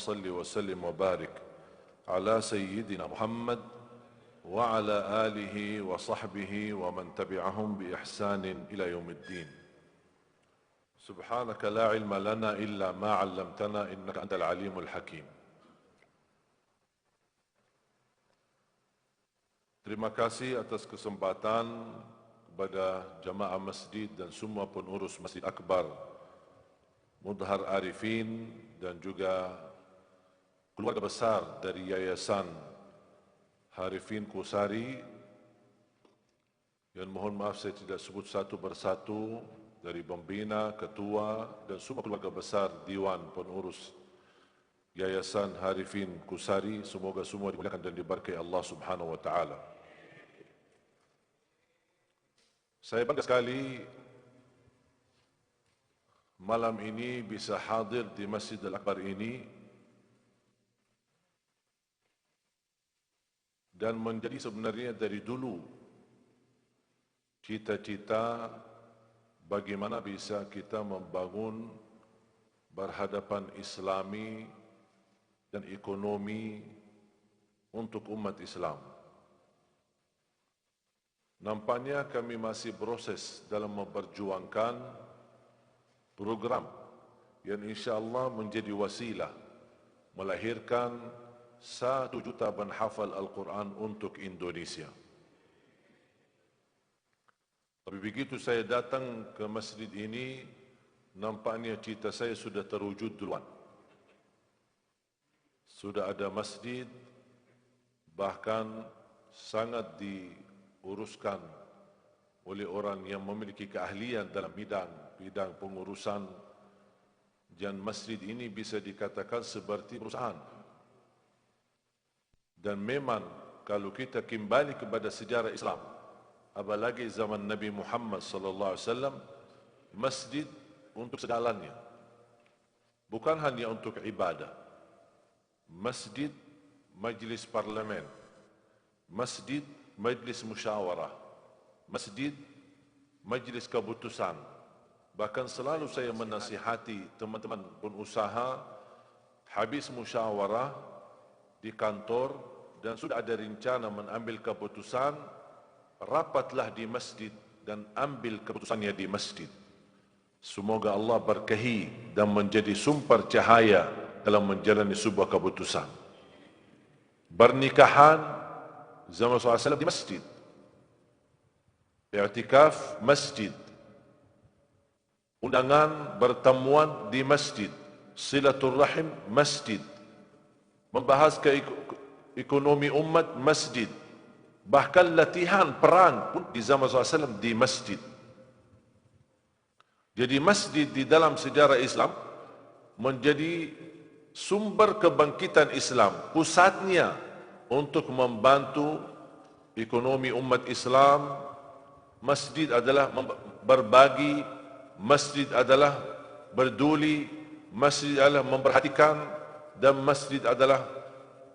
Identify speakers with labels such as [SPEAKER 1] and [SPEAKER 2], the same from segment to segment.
[SPEAKER 1] صل وسلم وبارك على سيدنا محمد وعلى آله وصحبه ومن تبعهم بإحسان إلى يوم الدين. سبحانك لا علم لنا إلا ما علمتنا إنك أنت العليم الحكيم. Terima kasih atas kesempatan kepada jamaah masjid dan semua pengurus Masjid Akbar Mudhar Arifin dan juga keluarga besar dari Yayasan Harifin Kusari, yang mohon maaf saya tidak sebut satu persatu, dari pembina, ketua dan semua keluarga besar Dewan Pengurus Yayasan Harifin Kusari, semoga semua dimuliakan dan diberkahi Allah Subhanahu wa taala. Saya bangga sekali malam ini bisa hadir di Masjid Al-Akbar ini dan menjadi sebenarnya dari dulu cita-cita bagaimana bisa kita membangun berhadapan Islami dan ekonomi untuk umat Islam. Nampaknya kami masih proses dalam memperjuangkan program yang insyaAllah menjadi wasilah melahirkan 1 juta penghafal Al-Quran untuk Indonesia. Tapi begitu saya datang ke masjid ini, nampaknya cita saya sudah terwujud duluan. Sudah ada masjid, bahkan sangat diuruskan oleh orang yang memiliki keahlian dalam bidang pengurusan, dan masjid ini bisa dikatakan seperti perusahaan. Dan memang kalau kita kembali kepada sejarah Islam, apalagi zaman Nabi Muhammad sallallahu alaihi wasallam, masjid untuk segalanya, bukan hanya untuk ibadah. Masjid majlis parlimen, masjid majlis musyawarah, masjid majlis keputusan. Bahkan selalu saya menasihati teman-teman pengusaha, habis musyawarah di kantor dan sudah ada rencana mengambil keputusan, rapatlah di masjid dan ambil keputusannya di masjid. Semoga Allah berkahi dan menjadi sumber cahaya dalam menjalani sebuah keputusan. Bernikahan zaman SAW di masjid, i'tikaf masjid, undangan bertemuan di masjid, silaturrahim masjid, membahas ekonomi umat masjid, bahkan latihan perang pun di zaman SAW di masjid. Jadi masjid di dalam sejarah Islam menjadi sumber kebangkitan Islam, pusatnya untuk membantu ekonomi umat Islam. Masjid adalah berbagi, masjid adalah berduli, masjid adalah memperhatikan, dan masjid adalah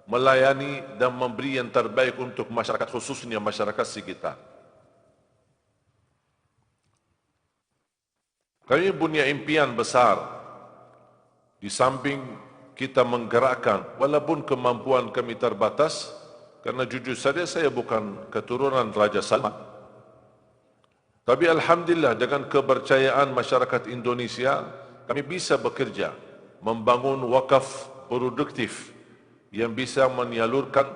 [SPEAKER 1] melayani dan memberi yang terbaik untuk masyarakat, khususnya masyarakat sekitar. Kami punya impian besar, di samping kita menggerakkan, walaupun kemampuan kami terbatas, karena jujur saja saya bukan keturunan Raja Salman. Tapi alhamdulillah dengan kepercayaan masyarakat Indonesia, kami bisa bekerja membangun wakaf produktif yang bisa menyalurkan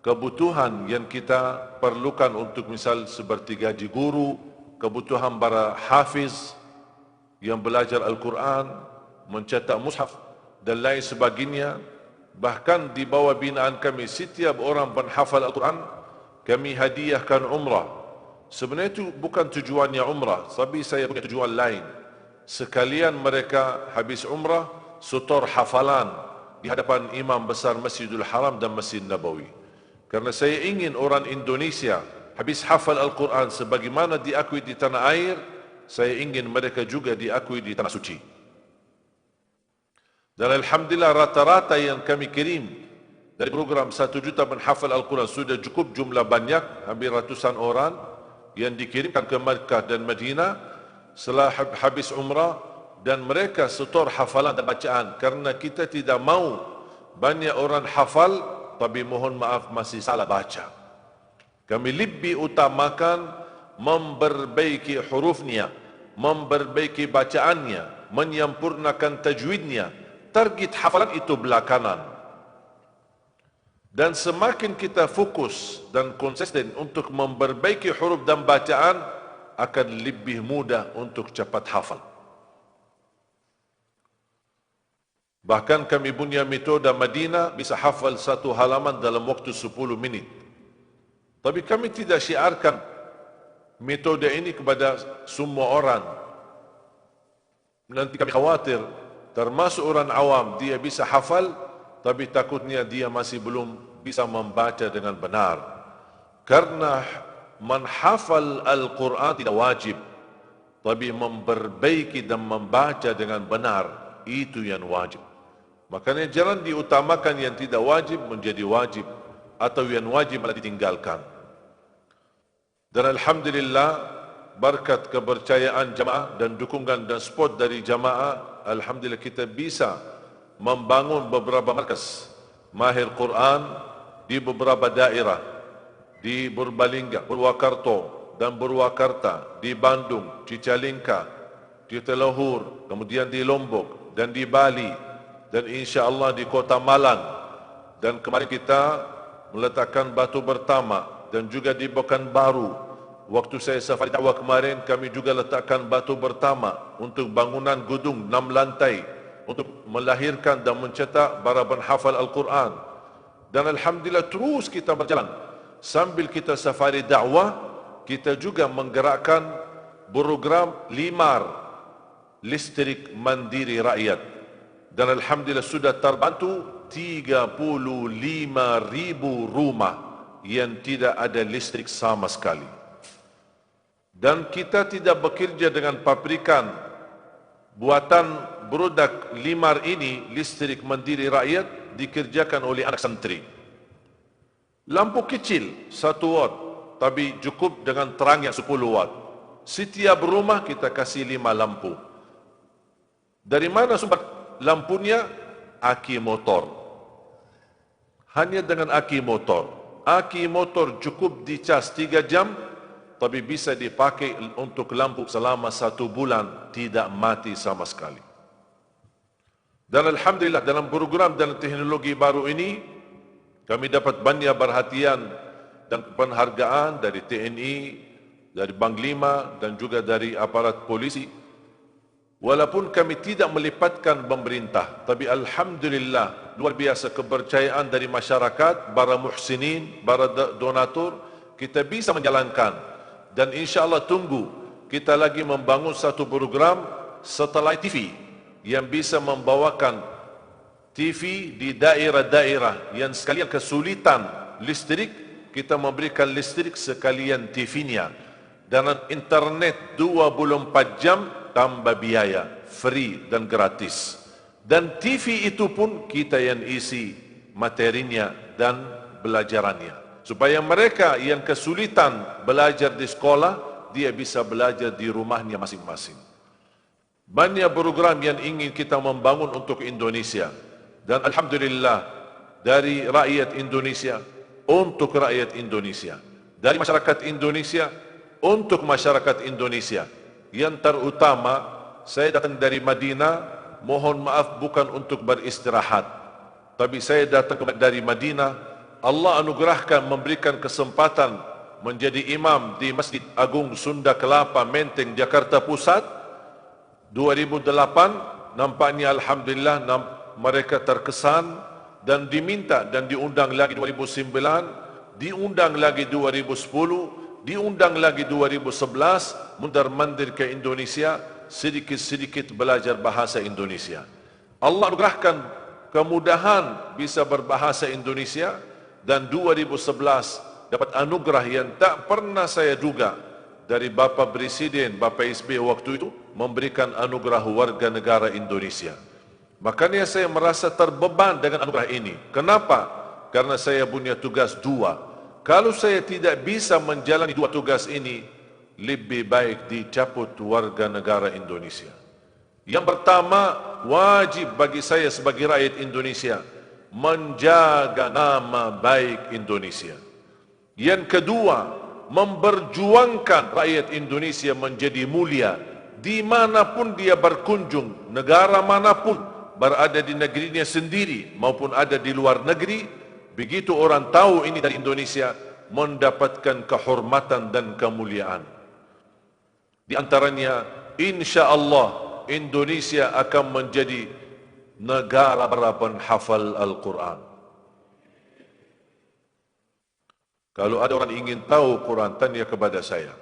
[SPEAKER 1] kebutuhan yang kita perlukan untuk misal seperti gaji guru, kebutuhan para hafiz yang belajar Al-Quran, mencetak mushaf dan lain sebagainya. Bahkan di bawah binaan kami, setiap orang penghafal Al-Quran kami hadiahkan umrah. Sebenarnya itu bukan tujuannya umrah, tapi saya punya tujuan lain. Sekalian mereka habis umrah, setor hafalan di hadapan imam besar Masjidul Haram dan Masjid Nabawi. Karena saya ingin orang Indonesia habis hafal Al-Quran sebagaimana diakui di tanah air, saya ingin mereka juga diakui di tanah suci. Dan alhamdulillah rata-rata yang kami kirim dari program 1 juta menghafal Al-Quran sudah cukup jumlah banyak, hampir ratusan orang yang dikirimkan ke Makkah dan Madinah. Setelah habis umrah, dan mereka setor hafalan dan bacaan, karena kita tidak mau banyak orang hafal tapi mohon maaf masih salah baca. Kami lebih utamakan memperbaiki hurufnya, memperbaiki bacaannya, menyempurnakan tajwidnya. Target hafalan itu belakangan. Dan semakin kita fokus dan konsisten untuk memperbaiki huruf dan bacaan, akan lebih mudah untuk cepat hafal. Bahkan kami punya metode Madinah bisa hafal satu halaman dalam waktu 10 minit. Tapi kami tidak syiarkan metode ini kepada semua orang. Nanti kami khawatir, termasuk orang awam, dia bisa hafal, tapi takutnya dia masih belum bisa membaca dengan benar. Karena menghafal Al-Quran tidak wajib, tapi memperbaiki dan membaca dengan benar, itu yang wajib. Makanya jangan diutamakan yang tidak wajib menjadi wajib, atau yang wajib malah ditinggalkan. Dan Alhamdulillah, berkat kepercayaan jamaah dan dukungan dan support dari jamaah, Alhamdulillah kita bisa membangun beberapa markas mahir Quran di beberapa daerah, di Purbalingga, Purwakarta dan Purwakarta, di Bandung, Cicalengka, di Telahur, kemudian di Lombok dan di Bali, dan insya-Allah di Kota Malang. Dan kemarin kita meletakkan batu pertama, dan juga di Pekanbaru. Waktu saya safari dakwah kemarin, kami juga letakkan batu pertama untuk bangunan gedung 6 lantai untuk melahirkan dan mencetak para penghafal Al-Quran. Dan Alhamdulillah terus kita berjalan. Sambil kita safari dakwah, kita juga menggerakkan program LIMAR, listrik mandiri rakyat. Dan Alhamdulillah sudah terbantu 35.000 rumah yang tidak ada listrik sama sekali. Dan kita tidak bekerja dengan pabrikan. Buatan produk LIMAR ini, listrik mandiri rakyat, dikerjakan oleh anak santri. Lampu kecil 1 watt, tapi cukup dengan terangnya 10 watt. Setiap rumah kita kasih 5 lampu. Dari mana sumber lampunya? Aki motor. Hanya dengan aki motor. Aki motor cukup dicas 3 jam, tapi bisa dipakai untuk lampu selama 1 bulan, tidak mati sama sekali. Dan Alhamdulillah dalam program dan teknologi baru ini, kami dapat banyak perhatian dan penghargaan dari TNI, dari Panglima dan juga dari aparat polisi. Walaupun kami tidak melipatkan pemerintah, tapi Alhamdulillah luar biasa kepercayaan dari masyarakat, para muhsinin, para donatur, kita bisa menjalankan. Dan insya-Allah tunggu, kita lagi membangun satu program satellite TV yang bisa membawakan TV di daerah-daerah yang sekalian kesulitan listrik, kita memberikan listrik sekalian TV-nya. Dan internet 24 jam tanpa biaya, free dan gratis. Dan TV itu pun kita yang isi materinya dan belajarannya, supaya mereka yang kesulitan belajar di sekolah, dia bisa belajar di rumahnya masing-masing. Banyak program yang ingin kita membangun untuk Indonesia. Dan Alhamdulillah, dari rakyat Indonesia, untuk rakyat Indonesia. Dari masyarakat Indonesia, untuk masyarakat Indonesia. Yang terutama, saya datang dari Madinah, mohon maaf bukan untuk beristirahat. Tapi saya datang dari Madinah, Allah anugerahkan memberikan kesempatan menjadi imam di Masjid Agung Sunda Kelapa, Menteng, Jakarta Pusat. 2008, nampaknya Alhamdulillah mereka terkesan dan diminta dan diundang lagi 2009, diundang lagi 2010, diundang lagi 2011, mundar-mandir ke Indonesia, sedikit-sedikit belajar bahasa Indonesia. Allah anugerahkan kemudahan bisa berbahasa Indonesia, dan 2011 dapat anugerah yang tak pernah saya duga dari Bapak Presiden, Bapak SBY waktu itu, memberikan anugerah warga negara Indonesia. Makanya saya merasa terbeban dengan anugerah ini. Kenapa? Karena saya punya tugas 2. Kalau saya tidak bisa menjalani 2 tugas ini, lebih baik dicabut warga negara Indonesia. Yang pertama, wajib bagi saya sebagai rakyat Indonesia menjaga nama baik Indonesia. Yang kedua, memperjuangkan rakyat Indonesia menjadi mulia dimanapun dia berkunjung, negara manapun, berada di negerinya sendiri maupun ada di luar negeri. Begitu orang tahu ini dari Indonesia, mendapatkan kehormatan dan kemuliaan. Di antaranya, insya Allah Indonesia akan menjadi negara penghafal Al-Quran. Kalau ada orang ingin tahu Quran, tanya kepada saya.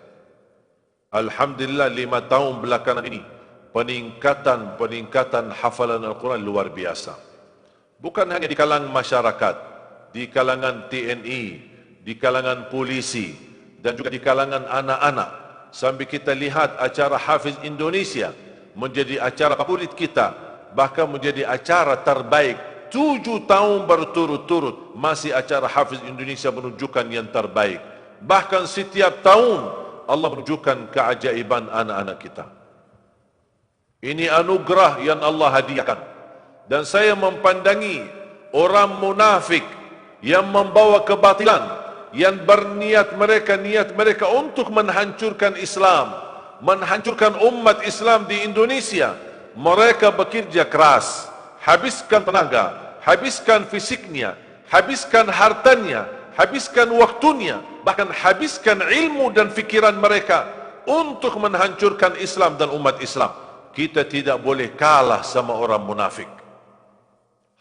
[SPEAKER 1] Alhamdulillah 5 tahun belakangan ini peningkatan hafalan Al-Quran luar biasa. Bukan hanya di kalangan masyarakat, di kalangan TNI, di kalangan polisi, dan juga di kalangan anak-anak. Sampai kita lihat acara Hafiz Indonesia menjadi acara favorit kita, bahkan menjadi acara terbaik. 7 tahun berturut-turut masih acara Hafiz Indonesia menunjukkan yang terbaik. Bahkan setiap tahun Allah menunjukkan keajaiban anak-anak kita. Ini anugerah yang Allah hadiahkan. Dan saya mempandangi orang munafik yang membawa kebatilan, yang berniat mereka untuk menghancurkan Islam, menghancurkan umat Islam di Indonesia. Mereka bekerja keras, habiskan tenaga, habiskan fisiknya, habiskan hartanya, habiskan waktunya, bahkan habiskan ilmu dan fikiran mereka untuk menghancurkan Islam dan umat Islam. Kita tidak boleh kalah sama orang munafik.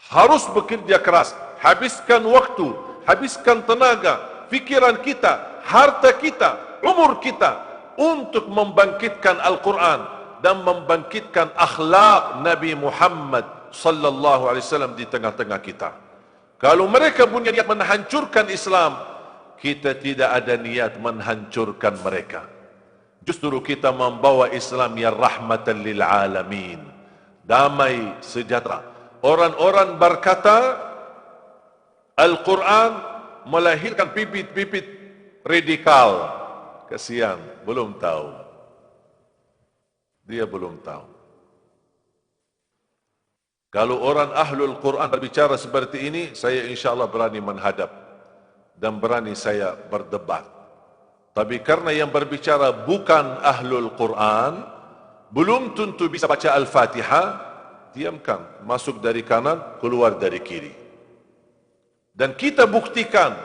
[SPEAKER 1] Harus bekerja keras, habiskan waktu, habiskan tenaga, fikiran kita, harta kita, umur kita untuk membangkitkan Al-Quran dan membangkitkan akhlak Nabi Muhammad sallallahu alaihi wasallam di tengah-tengah kita. Kalau mereka punya niat menghancurkan Islam, kita tidak ada niat menghancurkan mereka. Justru kita membawa Islam yang rahmatan lil alamin, damai sejahtera. Orang-orang berkata Al-Quran melahirkan bibit-bibit radikal. Kasihan, belum tahu. Dia belum tahu. Kalau orang ahlul Quran berbicara seperti ini, saya insya Allah berani menghadap dan berani saya berdebat. Tapi karena yang berbicara bukan ahlul Quran, belum tentu bisa baca Al-Fatihah, diamkan, masuk dari kanan, keluar dari kiri. Dan kita buktikan,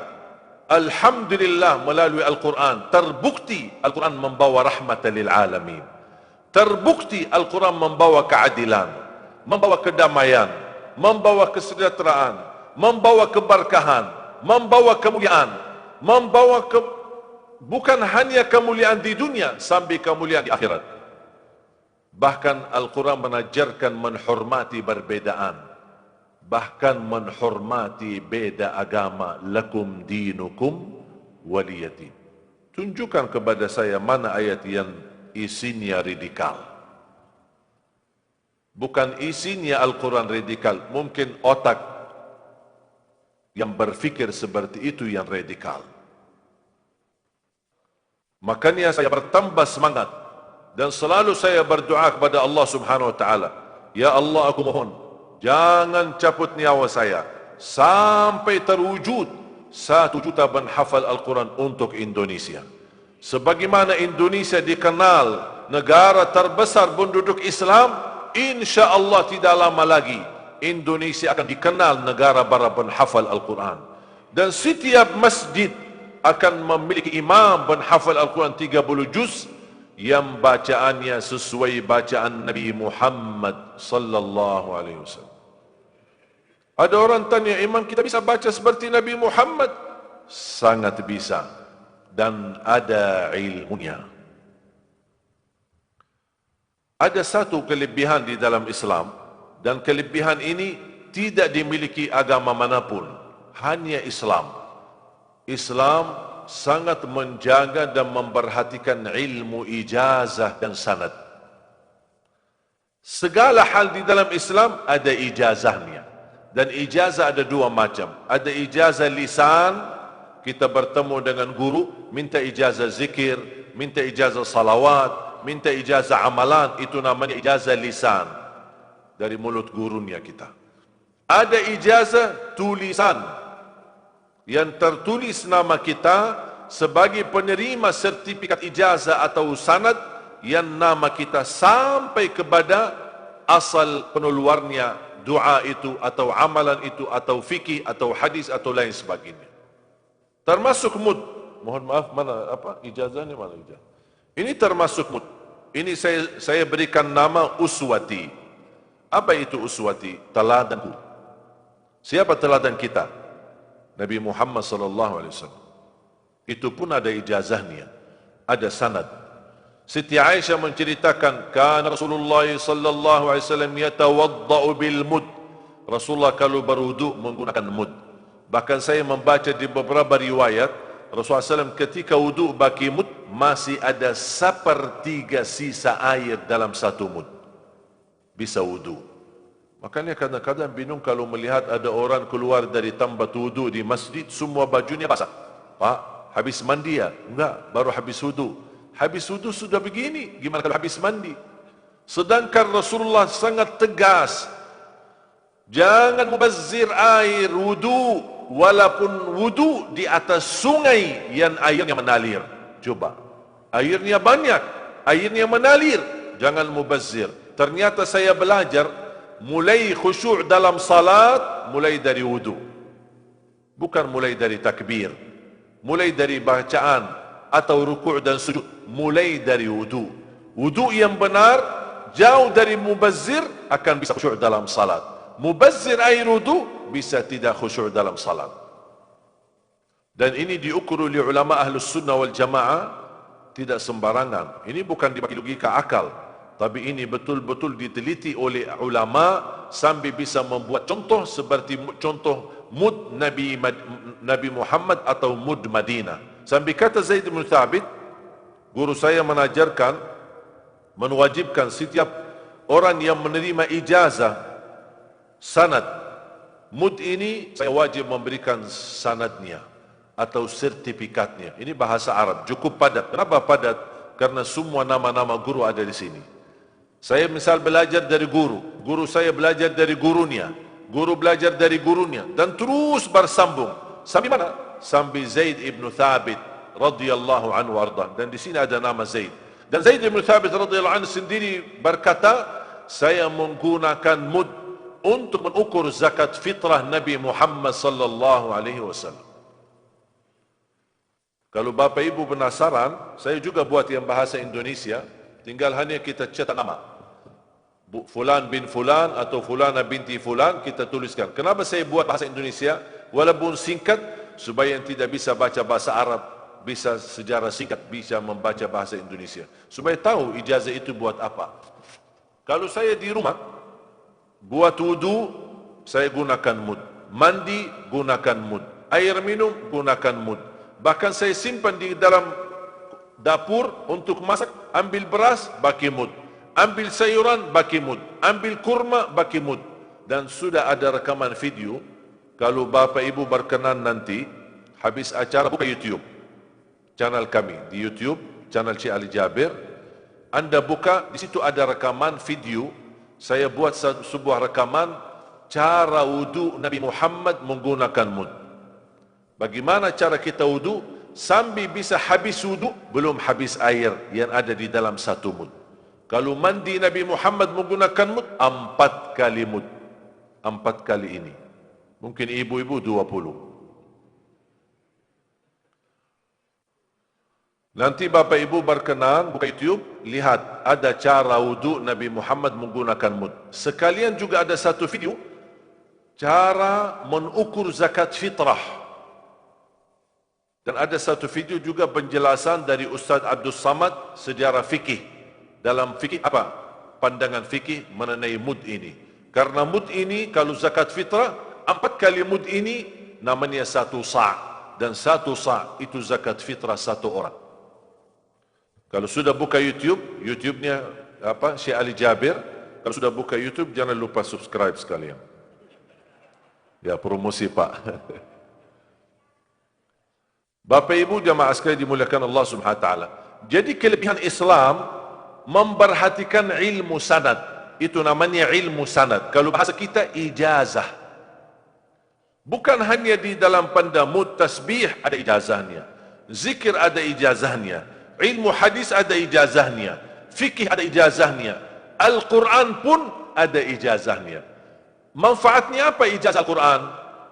[SPEAKER 1] alhamdulillah melalui Al-Quran, terbukti Al-Quran membawa rahmatan lil alamin. Terbukti Al-Quran membawa keadilan, membawa kedamaian, membawa kesejahteraan, membawa keberkahan, membawa kemuliaan, membawa bukan hanya kemuliaan di dunia, sampai kemuliaan di akhirat. Bahkan Al-Quran mengajarkan menghormati perbedaan, bahkan menghormati beda agama. Lakum dinukum waliyadin. Tunjukkan kepada saya mana ayat yang isinya radikal. Bukan isinya Al-Quran radikal, mungkin otak yang berfikir seperti itu yang radikal. Makanya saya bertambah semangat dan selalu saya berdoa kepada Allah Subhanahu wa taala, ya Allah, aku mohon jangan cabut nyawa saya sampai terwujud 1 juta penghafal Al-Quran untuk Indonesia. Sebagaimana Indonesia dikenal negara terbesar penduduk Islam, insya Allah tidak lama lagi Indonesia akan dikenal negara para penghafal Al-Quran. Dan setiap masjid akan memiliki imam penghafal Al-Quran 30 juz yang bacaannya sesuai bacaan Nabi Muhammad sallallahu alaihi wasallam. Ada orang tanya, imam kita bisa baca seperti Nabi Muhammad? Sangat bisa dan ada ilmunya. Ada satu kelebihan di dalam Islam, dan kelebihan ini tidak dimiliki agama manapun, hanya Islam. Islam sangat menjaga dan memperhatikan ilmu ijazah dan sanad. Segala hal di dalam Islam ada ijazahnya. Dan ijazah ada 2 macam. Ada ijazah lisan, kita bertemu dengan guru, minta ijazah zikir, minta ijazah salawat, minta ijazah amalan, itu namanya ijazah lisan dari mulut gurunya kita. Ada ijazah tulisan yang tertulis nama kita sebagai penerima sertifikat ijazah atau sanad yang nama kita sampai kepada asal peneluarnya, doa itu atau amalan itu atau fikih atau hadis atau lain sebagainya. Termasuk mud. Mohon maaf, mana ijazahnya mana ijazah? Ini termasuk mud. Ini saya berikan nama uswati. Apa itu uswati? Teladanku. Siapa teladan kita? Nabi Muhammad sallallahu alaihi wasallam. Itu pun ada ijazahnya, ada sanad. Siti Aisyah menceritakan, kan Rasulullah sallallahu alaihi wasallam yatawaddau bil mud. Rasulullah kalau berwudu menggunakan mud. Bahkan saya membaca di beberapa riwayat, Rasulullah SAW ketika wudu bagi mud masih ada 1/3 sisa air dalam satu mud. Bisa wudu. Makanya kadang-kadang bingung kalau melihat ada orang keluar dari tempat wudu di masjid, semua bajunya basah. Pak, habis mandi ya? Enggak, baru habis wudu. Habis wudu sudah begini, gimana kalau habis mandi? Sedangkan Rasulullah sangat tegas, jangan mubazzir air wudu, walaupun wudu di atas sungai yang airnya mengalir. Coba, airnya banyak, airnya mengalir, jangan mubazzir. Ternyata saya belajar, mulai khusyuk dalam salat, mulai dari wudu. Bukan mulai dari takbir, mulai dari bacaan atau rukuk dan sujud, mulai dari wudu. Wudu yang benar, jauh dari mubazzir, akan bisa khusyuk dalam salat. Mubazzir air wudu, bisa tidak khusyuk dalam salat. Dan ini diukur oleh ulama ahlus sunnah wal jamaah, tidak sembarangan. Ini bukan dibagi logika akal, tapi ini betul-betul diteliti oleh ulama sampai bisa membuat contoh seperti contoh mud Nabi Muhammad atau mud Madinah. Sampai kata Zaid bin Thabit, guru saya mengajarkan, mewajibkan setiap orang yang menerima ijazah sanad mud ini, saya wajib memberikan sanadnya atau sertifikatnya. Ini bahasa Arab, cukup padat. Kenapa padat? Karena semua nama-nama guru ada di sini. Saya misal belajar dari guru, guru saya belajar dari gurunya, guru belajar dari gurunya, dan terus bersambung. Sampai mana? Sampai Zaid ibn Thabit radhiyallahu anhu warda. Dan di sini ada nama Zaid. Dan Zaid ibn Thabit radhiyallahu anhu sendiri berkata, saya menggunakan mud untuk mengukur zakat fitrah Nabi Muhammad sallallahu alaihi wasallam. Kalau Bapak Ibu penasaran, saya juga buat yang bahasa Indonesia, tinggal hanya kita cetak nama. Fulan bin Fulan atau Fulana binti Fulan, kita tuliskan. Kenapa saya buat bahasa Indonesia? Walaupun singkat, supaya yang tidak bisa baca bahasa Arab, bisa sejarah singkat, bisa membaca bahasa Indonesia. Supaya tahu ijazah itu buat apa. Kalau saya di rumah, buat wudu, saya gunakan mud. Mandi, gunakan mud. Air minum, gunakan mud. Bahkan saya simpan di dalam dapur untuk masak, ambil beras, bagi mud. Ambil sayuran, bagi mud. Ambil kurma, bagi mud. Dan sudah ada rekaman video. Kalau Bapak Ibu berkenan nanti, habis acara buka YouTube. Channel kami di YouTube, channel Syekh Ali Jabir. Anda buka, di situ ada rekaman video. Saya buat sebuah rekaman cara wudu Nabi Muhammad menggunakan mud. Bagaimana cara kita wudu sambil bisa habis wudu, belum habis air yang ada di dalam satu mud. Kalau mandi Nabi Muhammad menggunakan mud, 4 kali mud. 4 kali ini. Mungkin ibu-ibu 20. Nanti Bapak Ibu berkenan, buka YouTube, lihat ada cara wudu Nabi Muhammad menggunakan mud. Sekalian juga ada satu video, cara mengukur zakat fitrah. Dan ada satu video juga penjelasan dari Ustaz Abdul Samad sejarah fikih. Dalam fikih apa? Pandangan fikih mengenai mud ini. Karena mud ini kalau zakat fitrah, 4 kali mud ini namanya 1 sa'. Dan 1 sa' itu zakat fitrah 1 orang. Kalau sudah buka YouTube, YouTube-nya apa? Syekh Ali Jabir. Kalau sudah buka YouTube, jangan lupa subscribe sekalian. Ya, promosi Pak. Bapak Ibu jamaah sekalian dimuliakan Allah Subhanahu wa taala. Jadi kelebihan Islam memperhatikan ilmu sanad. Itu namanya ilmu sanad. Kalau bahasa kita ijazah. Bukan hanya di dalam pandamut tasbih ada ijazahnya. Zikir ada ijazahnya. Ilmu hadis ada ijazahnya. Fikih ada ijazahnya. Al-Quran pun ada ijazahnya. Manfaatnya apa ijazah Al-Quran?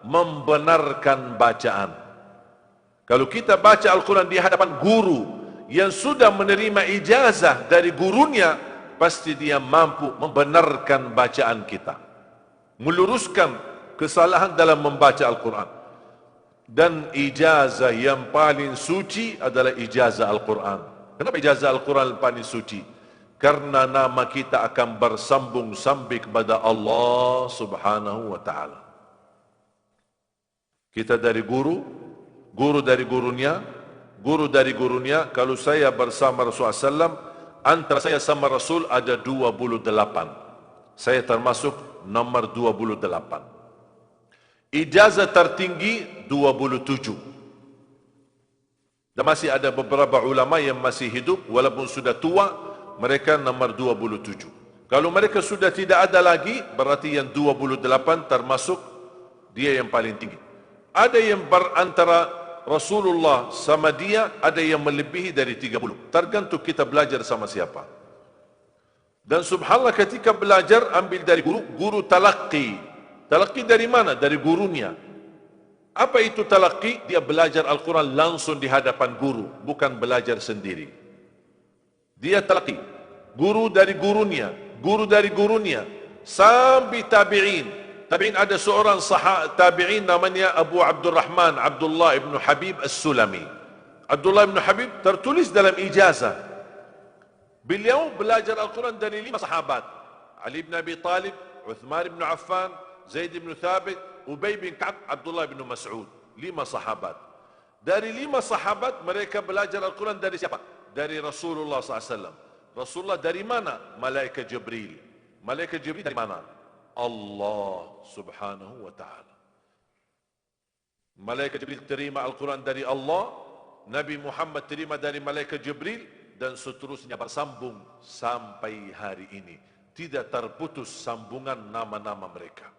[SPEAKER 1] Membenarkan bacaan. Kalau kita baca Al-Quran di hadapan guru yang sudah menerima ijazah dari gurunya, pasti dia mampu membenarkan bacaan kita, meluruskan kesalahan dalam membaca Al-Quran. Dan ijazah yang paling suci adalah ijazah Al-Quran. Kenapa ijazah Al-Quran paling suci? Karena nama kita akan bersambung sampai kepada Allah Subhanahu wa ta'ala. Kita dari guru, guru dari gurunya, guru dari gurunya. Kalau saya bersama Rasulullah SAW, antara saya sama Rasul ada 28. Saya termasuk nomor 28. Ijazah tertinggi 27. Dan masih ada beberapa ulama yang masih hidup, walaupun sudah tua, mereka nomor 27. Kalau mereka sudah tidak ada lagi, berarti yang 28 termasuk dia yang paling tinggi. Ada yang berantara Rasulullah sama dia, ada yang melebihi dari 30. Tergantung kita belajar sama siapa. Dan subhanallah ketika belajar, ambil dari guru, guru talaqi. Talaqi dari mana? Dari gurunya. Apa itu talaqi? Dia belajar Al-Quran langsung di hadapan guru, bukan belajar sendiri. Dia talaqi. Guru dari gurunya, guru dari gurunya, sampai tabi'in. Tabi'in ada seorang tabi'in namanya Abu Abdurrahman Abdullah ibn Habib As-Sulami. Abdullah ibn Habib tertulis dalam ijazah. Beliau belajar Al-Quran dari 5 sahabat. Ali ibn Abi Talib, Uthman ibn Affan, Zaid ibn Thabit, Ubay bin Ka'ab, Abdullah ibn Mas'ud. 5 sahabat. Dari 5 sahabat mereka belajar Al-Quran dari siapa? Dari Rasulullah SAW. Rasulullah dari mana? Malaikat Jibril. Malaikat Jibril dari mana? Allah Subhanahu wa ta'ala. Malaikat Jibril terima Al-Quran dari Allah, Nabi Muhammad terima dari Malaikat Jibril, dan seterusnya bersambung sampai hari ini. Tidak terputus sambungan nama-nama mereka.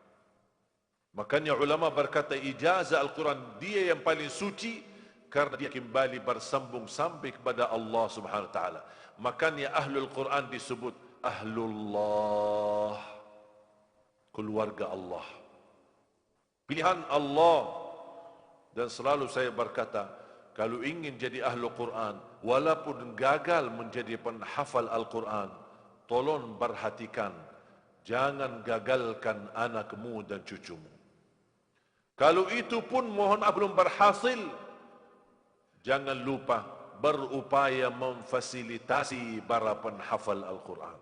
[SPEAKER 1] Makanya ulama berkata ijazah Al-Quran dia yang paling suci, karena dia kembali bersambung sampai kepada Allah Subhanahu wa ta'ala. Makanya Ahlul Quran disebut Ahlullah, keluarga Allah, pilihan Allah. Dan selalu saya berkata, kalau ingin jadi Ahlul Quran, walaupun gagal menjadi penghafal Al-Quran, tolong perhatikan, jangan gagalkan anakmu dan cucumu. Kalau itu pun mohon maaf belum berhasil, jangan lupa berupaya memfasilitasi para penghafal Al-Quran.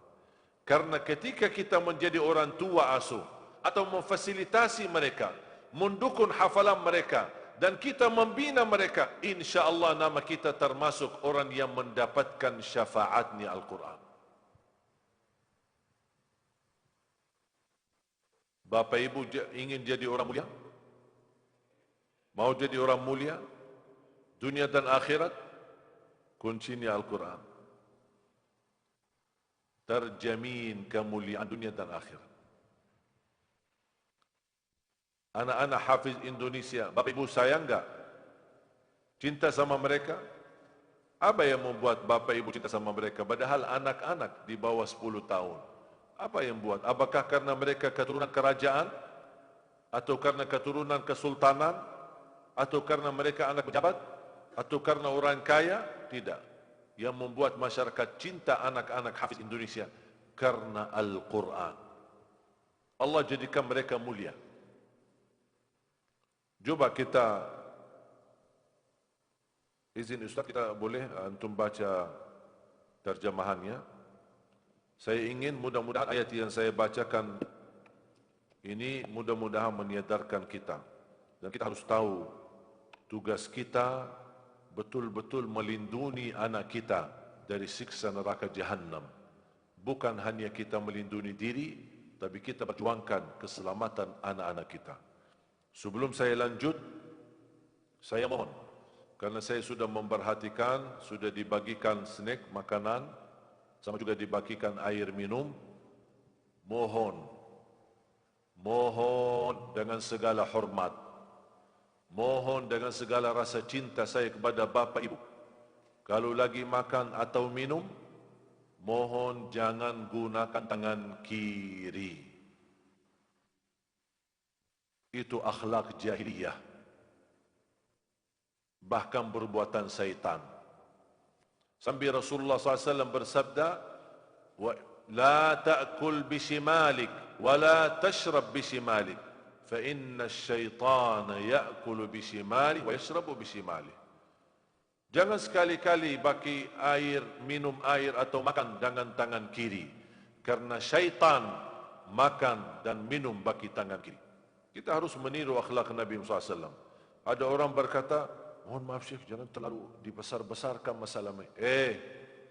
[SPEAKER 1] Karena ketika kita menjadi orang tua asuh atau memfasilitasi mereka, mendukung hafalan mereka, dan kita membina mereka, insya Allah nama kita termasuk orang yang mendapatkan syafaatnya Al-Quran. Bapak Ibu ingin jadi orang mulia? Mau jadi orang mulia? Dunia dan akhirat? Kuncinya Al-Quran. Terjamin kemuliaan dunia dan akhirat. Anak-anak hafiz Indonesia, Bapak Ibu sayang enggak? Cinta sama mereka? Apa yang membuat Bapak Ibu cinta sama mereka? Padahal anak-anak di bawah 10 tahun. Apa yang buat? Apakah karena mereka keturunan kerajaan? Atau karena keturunan kesultanan? Atau karena mereka anak pejabat? Atau karena orang kaya? Tidak. Yang membuat masyarakat cinta anak-anak hafiz Indonesia karena Al-Quran. Allah jadikan mereka mulia. Coba kita, izin Ustaz, kita boleh antum baca terjemahannya. Saya ingin mudah-mudahan ayat yang saya bacakan ini mudah-mudahan menyadarkan kita. Dan kita harus tahu tugas kita betul-betul melindungi anak kita dari siksa neraka Jahannam. Bukan hanya kita melindungi diri, tapi kita perjuangkan keselamatan anak-anak kita. Sebelum saya lanjut, saya mohon, karena saya sudah memperhatikan, sudah dibagikan snack, makanan, sama juga dibagikan air minum. Mohon dengan segala hormat, mohon dengan segala rasa cinta saya kepada bapa ibu, kalau lagi makan atau minum, mohon jangan gunakan tangan kiri. Itu akhlak jahiliyah, bahkan perbuatan syaitan. Sambil Rasulullah SAW bersabda, la ta'kul bishimalik wa la tashrab bishimalik, fa inna syaitana ya'kulu bishimalik wa yashrabu bishimalik. Jangan sekali-kali bagi air, minum air atau makan dengan tangan kiri, karena syaitan makan dan minum bagi tangan kiri. Kita harus meniru akhlak Nabi Muhammad SAW. Ada orang berkata, mohon maaf Syekh, jangan terlalu dibesar-besarkan masalah ini.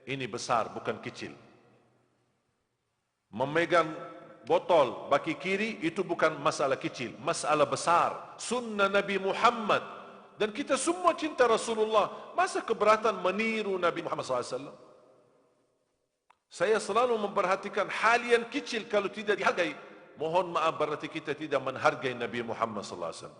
[SPEAKER 1] Ini besar, bukan kecil. Memegang botol bagi kiri, itu bukan masalah kecil, masalah besar. Sunnah Nabi Muhammad. Dan kita semua cinta Rasulullah. Masa keberatan meniru Nabi Muhammad SAW? Saya selalu memperhatikan hal yang kecil kalau tidak dihargai. Mohon maaf berarti kita tidak menghargai Nabi Muhammad SAW.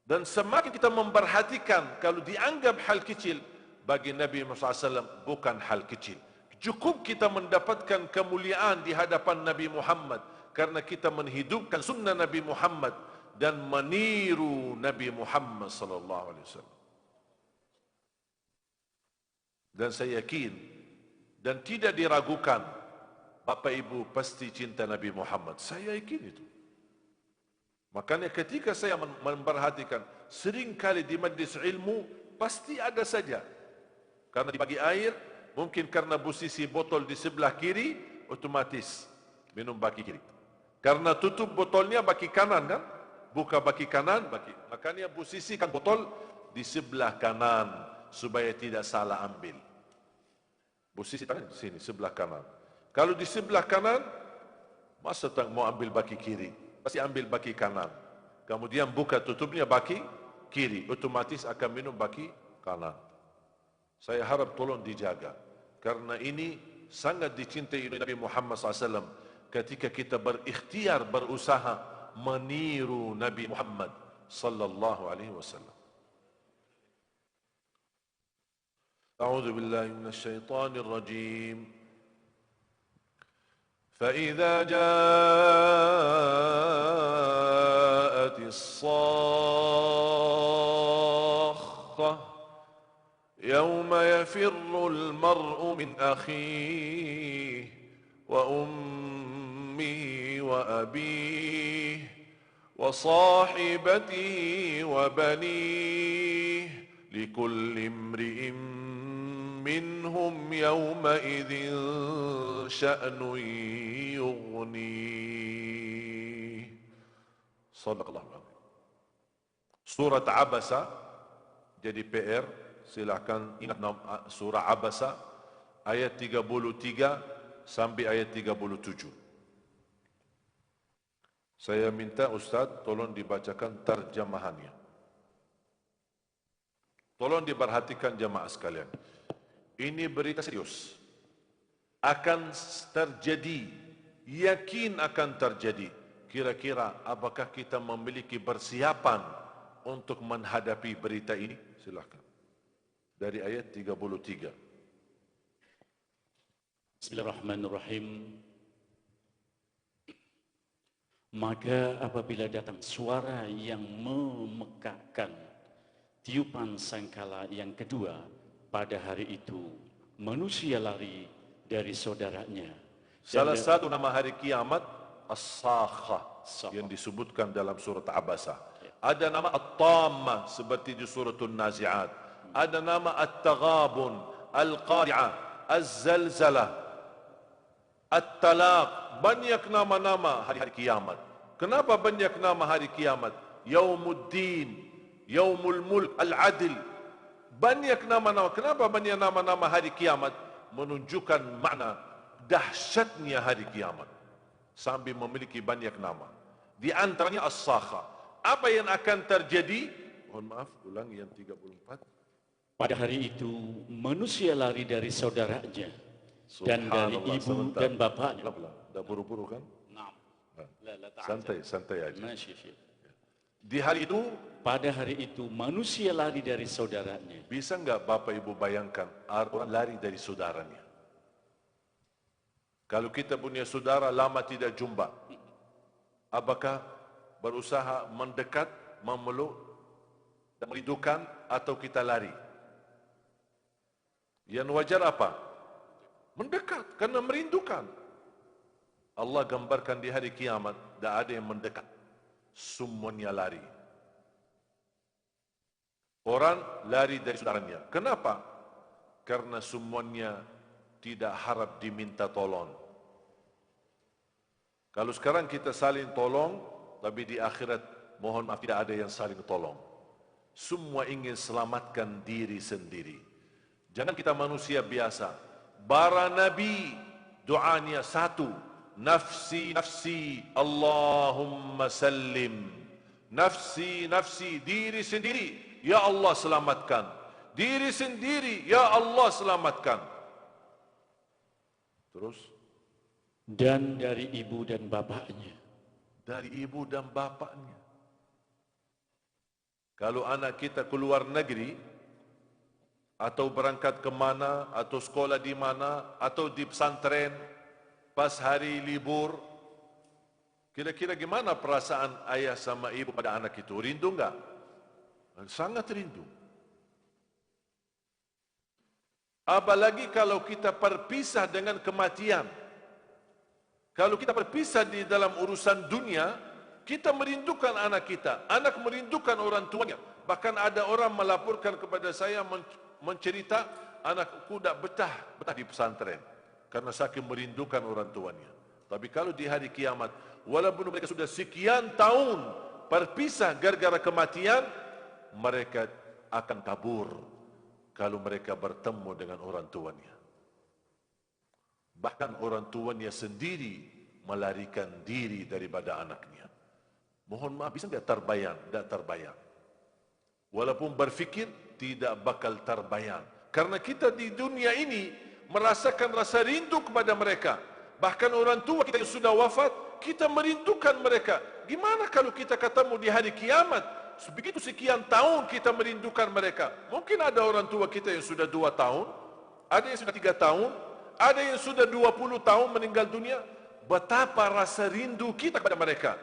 [SPEAKER 1] Dan semakin kita memperhatikan kalau dianggap hal kecil, bagi Nabi Muhammad SAW bukan hal kecil. Cukup kita mendapatkan kemuliaan di hadapan Nabi Muhammad karena kita menghidupkan sunnah Nabi Muhammad dan meniru Nabi Muhammad SAW. Dan saya yakin dan tidak diragukan, Bapak Ibu pasti cinta Nabi Muhammad. Saya yakin itu. Makanya ketika saya memperhatikan, seringkali di majlis ilmu pasti ada saja. Karena dibagi air, mungkin karena posisi botol di sebelah kiri, otomatis minum bagi kiri. Karena tutup botolnya bagi kanan kan? Buka bagi kanan, makanya posisikan botol di sebelah kanan supaya tidak salah ambil. Posisi tangan di sini, sebelah kanan. Kalau di sebelah kanan, masa tak mau ambil bagi kiri? Pasti ambil bagi kanan. Kemudian buka tutupnya bagi kiri. Otomatis akan minum bagi kanan. Saya harap tolong dijaga. Karena ini sangat dicintai oleh Nabi Muhammad SAW. Ketika kita berikhtiar, berusaha meniru Nabi Muhammad sallallahu alaihi wasallam. A'udzu billahi minasyaitonir rajim. فإذا جاءت الصاخة يوم يفر المرء من أخيه وأمه وأبيه وصاحبته وبنيه لكل امرئ منهم يومئذ شأن يغنيه. صدق الله العظيم. Surat Abasa jadi PR, silakan ingat surah Abasa ayat 33 sampai ayat 37. Saya minta Ustaz tolong dibacakan terjemahannya. Tolong diperhatikan jamaah sekalian. Ini berita serius. Akan terjadi, yakin akan terjadi. Kira-kira apakah kita memiliki persiapan untuk menghadapi berita ini? Silakan. Dari ayat 33.
[SPEAKER 2] Bismillahirrahmanirrahim. Maka apabila datang suara yang memekakkan tiupan sangkala yang kedua, pada hari itu manusia lari dari saudaranya.
[SPEAKER 1] Salah satu nama hari kiamat As-Sakhah yang disebutkan dalam surat Abasa. Ada nama At-Tammah seperti di surat An-Nazi'at. Ada nama At-Taghabun, Al-Qari'ah, Az-Zalzalah, At-Talaq. Banyak nama-nama hari-hari kiamat. Kenapa banyak nama hari kiamat? Yaumuddin, Yaumul Mulk, Al-Adil. Banyak nama-nama. Kenapa banyak nama-nama hari kiamat? Menunjukkan makna dahsyatnya hari kiamat. Sambil memiliki banyak nama. Di antaranya As-Sakhah. Apa yang akan terjadi? Mohon maaf, ulang yang 34.
[SPEAKER 2] Pada hari itu manusia lari dari saudaranya. Dan dari
[SPEAKER 1] Subhanallah,
[SPEAKER 2] ibu
[SPEAKER 1] sebentar.
[SPEAKER 2] dan bapaknya.
[SPEAKER 1] Pelan-pelan. Dah buru-buru kan?
[SPEAKER 2] Naam. La, la ta'ajal.
[SPEAKER 1] Santai, santai aja.
[SPEAKER 2] Masya Syekh.
[SPEAKER 1] Di hari itu,
[SPEAKER 2] Pada hari itu manusia lari dari saudaranya.
[SPEAKER 1] bisa nggak Bapak Ibu bayangkan orang lari dari saudaranya? Kalau kita punya saudara lama tidak jumpa, apakah berusaha mendekat, memeluk, dan merindukan, atau kita lari? Yang wajar apa? Mendekat, karena merindukan. Allah gambarkan di hari kiamat, tidak ada yang mendekat. Semuanya lari. Orang lari dari saudaranya. Kenapa? Karena semuanya tidak harap diminta tolong. Kalau sekarang kita saling tolong, tapi di akhirat mohon maaf tidak ada yang saling tolong. Semua ingin selamatkan diri sendiri. Jangan kita manusia biasa. Bara Nabi doanya satu. Nafsi, nafsi, Allahumma sallim. Nafsi, nafsi, diri sendiri. Ya Allah selamatkan. Diri sendiri, ya Allah selamatkan. Terus?
[SPEAKER 2] Dan dari ibu dan bapaknya.
[SPEAKER 1] Dari ibu dan bapaknya. Kalau anak kita keluar negeri, atau berangkat ke mana, atau sekolah di mana, atau di pesantren, pas hari libur, kira-kira gimana perasaan ayah sama ibu pada anak itu? Rindu enggak? Sangat rindu. Apalagi kalau kita berpisah dengan kematian. Kalau kita berpisah di dalam urusan dunia, kita merindukan anak kita. Anak merindukan orang tuanya. Bahkan ada orang melaporkan kepada saya mencerita, anakku tidak betah di pesantren karena saking merindukan orang tuanya. Tapi kalau di hari kiamat, walaupun mereka sudah sekian tahun berpisah gara-gara kematian, mereka akan kabur kalau mereka bertemu dengan orang tuanya. Bahkan orang tuanya sendiri melarikan diri daripada anaknya. Mohon maaf, bisa tidak terbayang? Tidak terbayang. Walaupun berfikir, tidak bakal terbayang. Karena kita di dunia ini merasakan rasa rindu kepada mereka. Bahkan orang tua kita yang sudah wafat, kita merindukan mereka. Gimana kalau kita ketemu di hari kiamat? Begitu sekian tahun kita merindukan mereka. Mungkin ada orang tua kita yang sudah 2 tahun, ada yang sudah 3 tahun, ada yang sudah 20 tahun meninggal dunia. Betapa rasa rindu kita kepada mereka.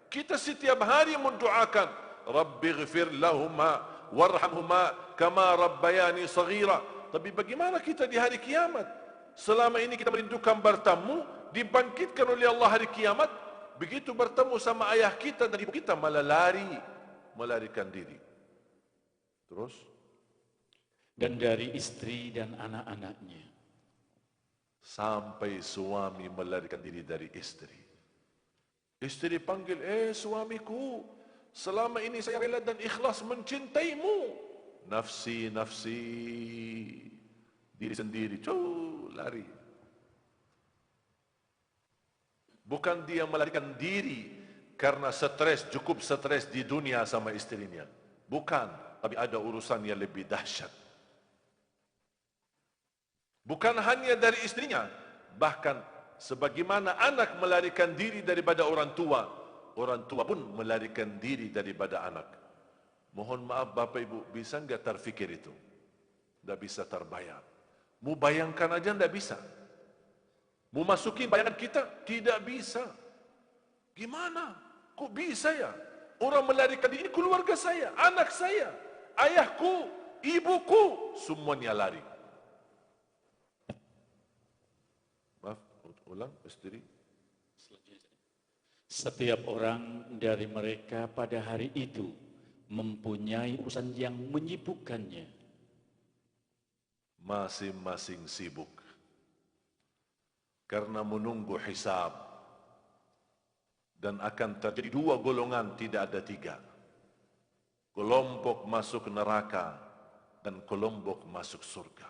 [SPEAKER 1] Kita setiap hari mendoakan, Rabbighfir lahuma warhamhuma kama rabbayani saghira. Tapi bagaimana kita di hari kiamat? Selama ini kita merindukan bertemu, dibangkitkan oleh Allah hari kiamat. Begitu bertemu sama ayah kita dan ibu kita, malah melarikan diri. Terus?
[SPEAKER 2] Dan dari istri dan anak-anaknya.
[SPEAKER 1] Sampai suami melarikan diri dari istri. Istri panggil, suamiku, selama ini saya rela dan ikhlas mencintaimu. Nafsi, nafsi, diri sendiri, lari. Bukan dia melarikan diri karena stres, cukup stres di dunia sama istrinya. Bukan, tapi ada urusan yang lebih dahsyat. Bukan hanya dari istrinya, bahkan sebagaimana anak melarikan diri daripada orang tua pun melarikan diri daripada anak. Mohon maaf Bapak Ibu, bisa enggak terfikir itu? Tidak bisa terbayang. Mau bayangkan aja tidak bisa. Mau masukin bayangan kita? Tidak bisa. Gimana? Kok bisa ya? Orang melarikan diri, keluarga saya, anak saya, ayahku, ibuku, semuanya lari. Maaf, ulang, istri.
[SPEAKER 2] Setiap orang dari mereka pada hari itu mempunyai urusan yang menyibukkannya.
[SPEAKER 1] Masing-masing sibuk. Karena menunggu hisab. Dan akan terjadi 2 golongan, tidak ada 3. Kelompok masuk neraka dan kelompok masuk surga.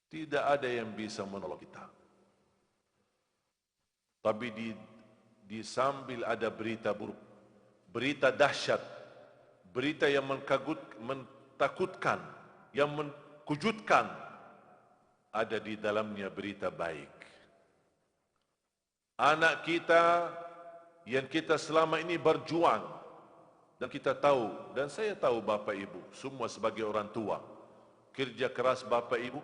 [SPEAKER 1] Tidak ada yang bisa menolong kita. Tapi di sambil ada berita buruk, berita dahsyat, berita yang mentakutkan, yang mengkujutkan. ada di dalamnya berita baik. Anak kita yang kita selama ini berjuang, dan kita tahu, dan saya tahu Bapak Ibu, semua sebagai orang tua, kerja keras Bapak Ibu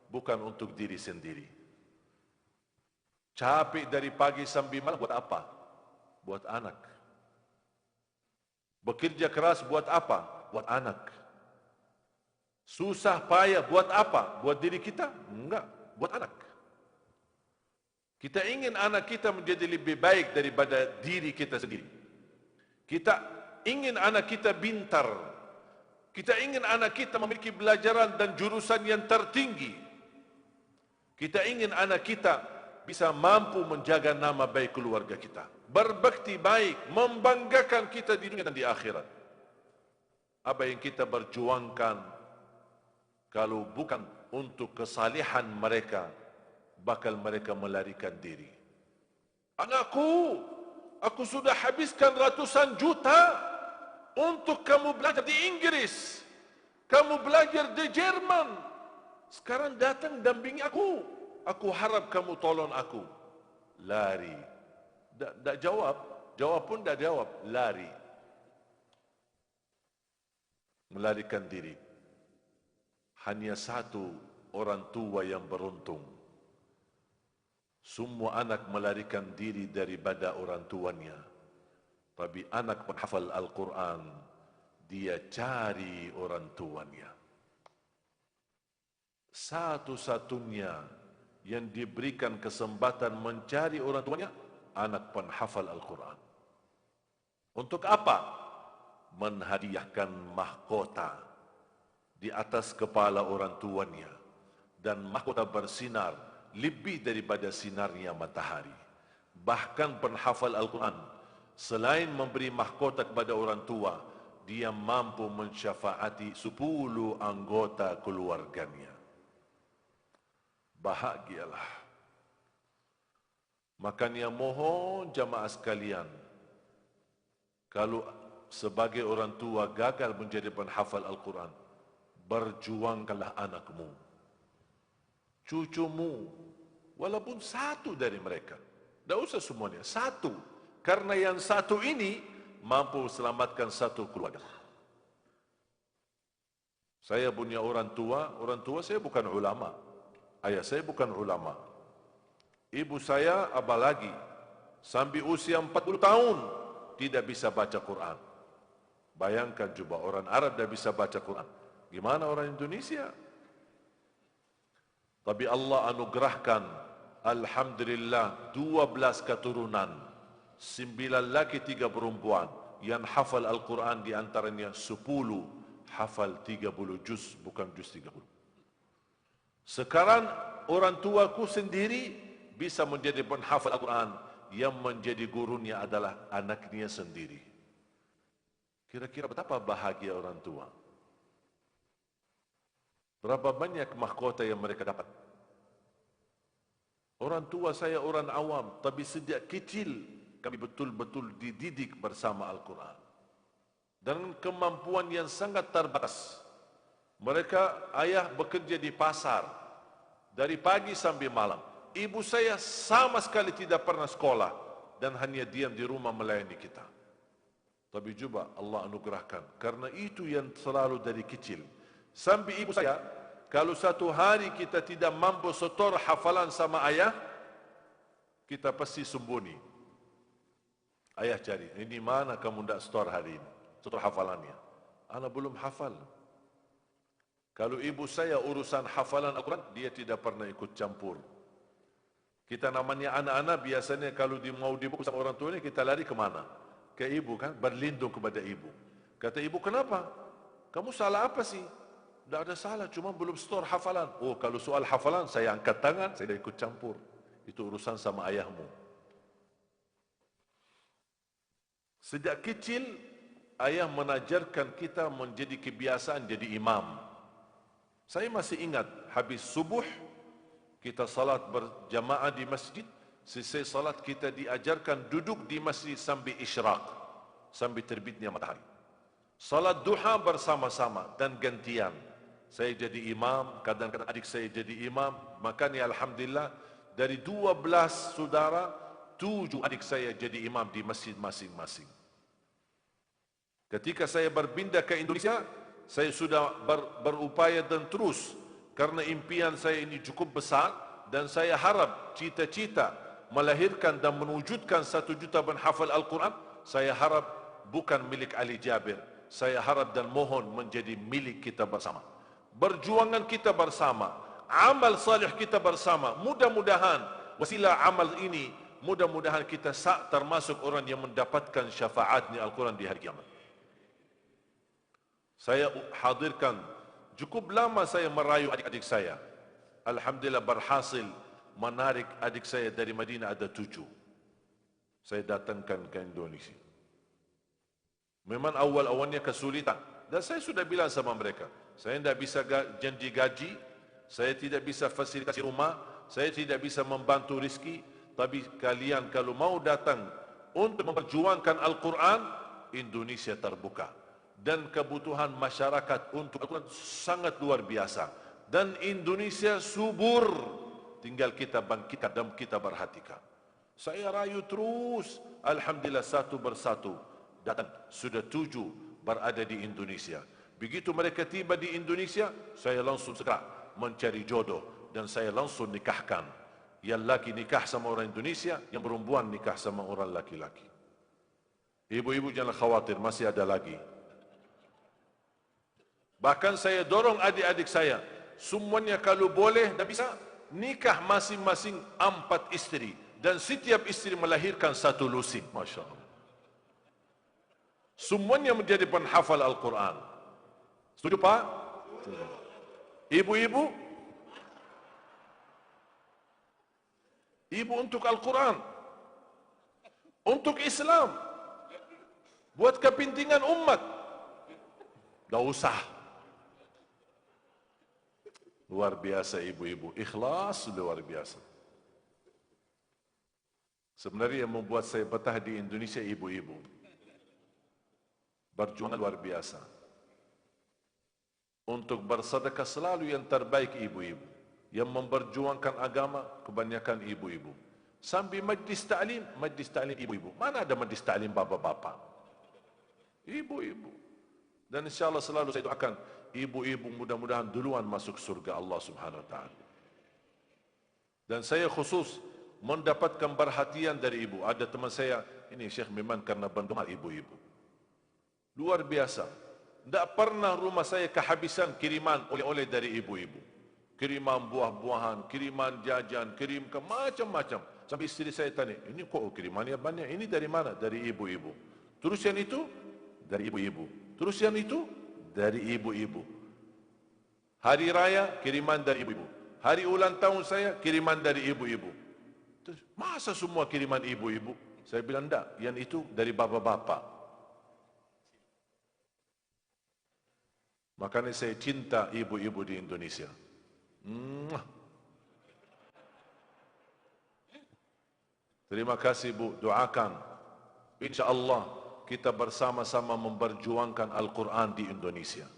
[SPEAKER 1] bukan untuk diri sendiri. Capek dari pagi sampai malam buat apa? Buat anak. Bekerja keras buat apa? Buat anak. Susah payah buat apa? Buat diri kita? Enggak, buat anak. Kita ingin anak kita menjadi lebih baik daripada diri kita sendiri. Kita ingin anak kita pintar. Kita ingin anak kita memiliki pelajaran dan jurusan yang tertinggi. Kita ingin anak kita bisa mampu menjaga nama baik keluarga kita. Berbakti baik, membanggakan kita di dunia dan di akhirat. Apa yang kita berjuangkan, kalau bukan untuk kesalehan mereka, bakal mereka melarikan diri. Anakku, aku sudah habiskan ratusan juta untuk kamu belajar di Inggris. Kamu belajar di Jerman. Sekarang datang dampingi aku. Aku harap kamu tolong aku. Lari. Tak jawab. Jawab pun tak jawab. Lari. Melarikan diri. Hanya satu orang tua yang beruntung. Semua anak melarikan diri daripada orang tuanya. Tapi anak penghafal Al-Quran, dia cari orang tuanya. Satu-satunya yang diberikan kesempatan mencari orang tuanya, anak penghafal Al-Quran. Untuk apa? Menhadiahkan mahkota di atas kepala orang tuanya. Dan mahkota bersinar lebih daripada sinarnya matahari. Bahkan penghafal Al-Quran, selain memberi mahkota kepada orang tua, dia mampu mensyafaati 10 anggota keluarganya. Bahagialah. Makanya mohon jamaah sekalian, kalau sebagai orang tua gagal menjadi penghafal Al-Quran, berjuangkanlah anakmu, cucumu, walaupun satu dari mereka. Tak usah semuanya, satu. Karena yang satu ini mampu selamatkan satu keluarga. Saya punya orang tua saya bukan ulama. Ayah saya bukan ulama. Ibu saya apalagi, sampai usia 40 tahun tidak bisa baca Quran. Bayangkan coba, orang Arab tidak bisa baca Quran. Gimana orang Indonesia? Tapi Allah anugerahkan, alhamdulillah, 12 keturunan, 9 laki 3 perempuan yang hafal Al-Quran, di antaranya 10 hafal 30 juz, bukan juz 30. Sekarang orang tuaku sendiri bisa menjadi penghafal Al-Quran, yang menjadi gurunya adalah anaknya sendiri. Kira-kira betapa bahagia orang tua? Berapa banyak mahkota yang mereka dapat? Orang tua saya orang awam, tapi sejak kecil kami betul-betul dididik bersama Al-Quran. Dan kemampuan yang sangat terbatas. Mereka, ayah bekerja di pasar dari pagi sampai malam. Ibu saya sama sekali tidak pernah sekolah dan hanya diam di rumah melayani kita. Tapi juga Allah anugerahkan, karena itu yang selalu dari kecil. Sampai ibu saya, kalau satu hari kita tidak mampu setor hafalan sama ayah, kita pasti sembunyi. Ayah cari, ini mana kamu tidak setor hari ini, setor hafalannya. Anak belum hafal. Kalau ibu saya urusan hafalan Al-Quran, dia tidak pernah ikut campur. Kita namanya anak-anak, biasanya kalau mau dibukul sama orang tuanya, kita lari kemana? Ke ibu kan, berlindung kepada ibu. Kata ibu, kenapa? Kamu salah apa sih? Tidak ada salah, cuma belum setor hafalan. Oh, kalau soal hafalan, saya angkat tangan, saya tidak ikut campur. Itu urusan sama ayahmu. Sejak kecil, ayah mengajarkan kita menjadi kebiasaan jadi imam. Saya masih ingat, habis subuh, kita salat berjamaah di masjid. Selesai salat, kita diajarkan duduk di masjid sampai isyraq, sampai terbitnya matahari. Salat duha bersama-sama dan gantian. saya jadi imam, kadang-kadang adik saya jadi imam. Makanya alhamdulillah dari 12 saudara, 7 adik saya jadi imam di masjid masing-masing. Ketika saya berpindah ke Indonesia, saya sudah berupaya dan terus, karena impian saya ini cukup besar dan saya harap cita-cita melahirkan dan mewujudkan 1 juta penghafal Al-Quran, saya harap bukan milik Ali Jabir, saya harap dan mohon menjadi milik kita bersama. Berjuangan kita bersama, amal salih kita bersama. Mudah-mudahan wasilah amal ini, mudah-mudahan kita termasuk orang yang mendapatkan syafaatnya Al-Quran di hari kiamat. Saya hadirkan, cukup lama saya merayu adik-adik saya. Alhamdulillah berhasil menarik adik saya dari Madinah, ada 7. Saya datangkan ke Indonesia. Memang awal-awalnya kesulitan. Dan saya sudah bilang sama mereka, saya tidak bisa janji gaji, saya tidak bisa fasilitasi rumah, saya tidak bisa membantu rezeki, tapi kalian kalau mau datang untuk memperjuangkan Al-Quran, Indonesia terbuka. Dan kebutuhan masyarakat untuk Al-Quran sangat luar biasa. Dan Indonesia subur, tinggal kita bangkitkan dan kita perhatikan. Saya rayu terus, alhamdulillah satu persatu datang, sudah 7 berada di Indonesia. Begitu mereka tiba di Indonesia, saya langsung segera mencari jodoh dan saya langsung nikahkan. Yang laki nikah sama orang Indonesia, yang perempuan nikah sama orang laki-laki. Ibu-ibu jangan khawatir, masih ada lagi. Bahkan saya dorong adik-adik saya, semuanya kalau boleh dan bisa, nikah masing-masing 4 istri. Dan setiap istri melahirkan 1 lusin. Masya Allah. Semuanya menjadi penghafal Al-Quran. Setuju Pak? Ibu-ibu? Ibu untuk Al-Quran, untuk Islam, buat kepentingan umat. Tak usah. Luar biasa ibu-ibu, ikhlas luar biasa. Sebenarnya yang membuat saya betah di Indonesia ibu-ibu. Berjuang luar biasa. Untuk bersedekah selalu yang terbaik ibu-ibu. Yang memperjuangkan agama kebanyakan ibu-ibu. Sambil majlis ta'lim ibu-ibu. Mana ada majlis ta'lim bapa-bapa? Ibu-ibu. Dan insyaAllah selalu saya doakan ibu-ibu mudah-mudahan duluan masuk surga Allah Subhanahu Wa Taala. Dan saya khusus mendapatkan perhatian dari ibu. Ada teman saya, ini Syekh memang karena bantu ibu-ibu. Luar biasa. Tidak pernah rumah saya kehabisan kiriman oleh-oleh dari ibu-ibu. Kiriman buah-buahan, kiriman jajan, kirim ke macam-macam. Sampai istri saya tanya, ini kok kirimannya banyak? Ini dari mana? Dari ibu-ibu. Terus yang itu? Dari ibu-ibu. Terus yang itu? Dari ibu-ibu. Hari raya, kiriman dari ibu-ibu. Hari ulang tahun saya, kiriman dari ibu-ibu. Terus, masa semua kiriman ibu-ibu? Saya bilang, enggak. Yang itu dari bapak-bapak. Makanya saya cinta ibu-ibu di Indonesia. Terima kasih Bu, doakan. InsyaAllah kita bersama-sama memperjuangkan Al-Quran di Indonesia.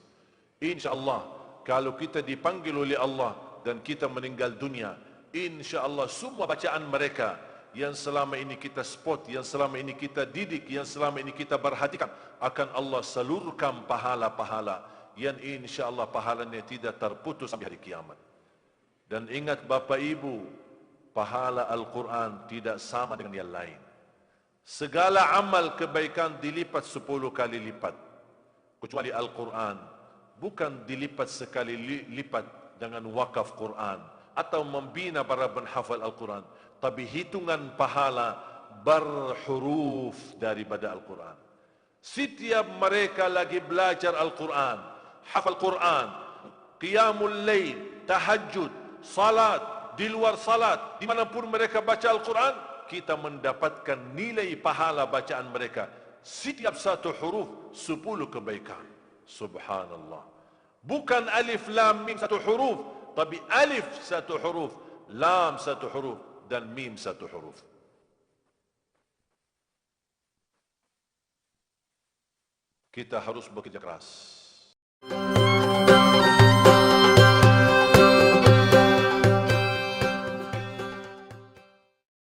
[SPEAKER 1] InsyaAllah kalau kita dipanggil oleh Allah dan kita meninggal dunia, InsyaAllah semua bacaan mereka yang selama ini kita spot, yang selama ini kita didik, yang selama ini kita perhatikan, akan Allah salurkan pahala-pahala yang insyaAllah pahalanya tidak terputus sampai hari kiamat. Dan ingat Bapak Ibu, pahala Al-Quran tidak sama dengan yang lain. Segala amal kebaikan dilipat 10 kali lipat. Kecuali Al-Quran, bukan dilipat sekali lipat dengan wakaf Quran atau membina para penghafal Al-Quran, tapi hitungan pahala berhuruf daripada Al-Quran. Setiap mereka lagi belajar Al-Quran, hafal Quran, qiyamul lail, tahajud, salat, di luar salat, dimanapun mereka baca Al-Quran, kita mendapatkan nilai pahala bacaan mereka. Setiap 1 huruf 10 kebaikan. Subhanallah. Bukan alif lam mim 1 huruf, tapi alif 1 huruf, lam 1 huruf, dan mim 1 huruf. Kita harus bekerja keras.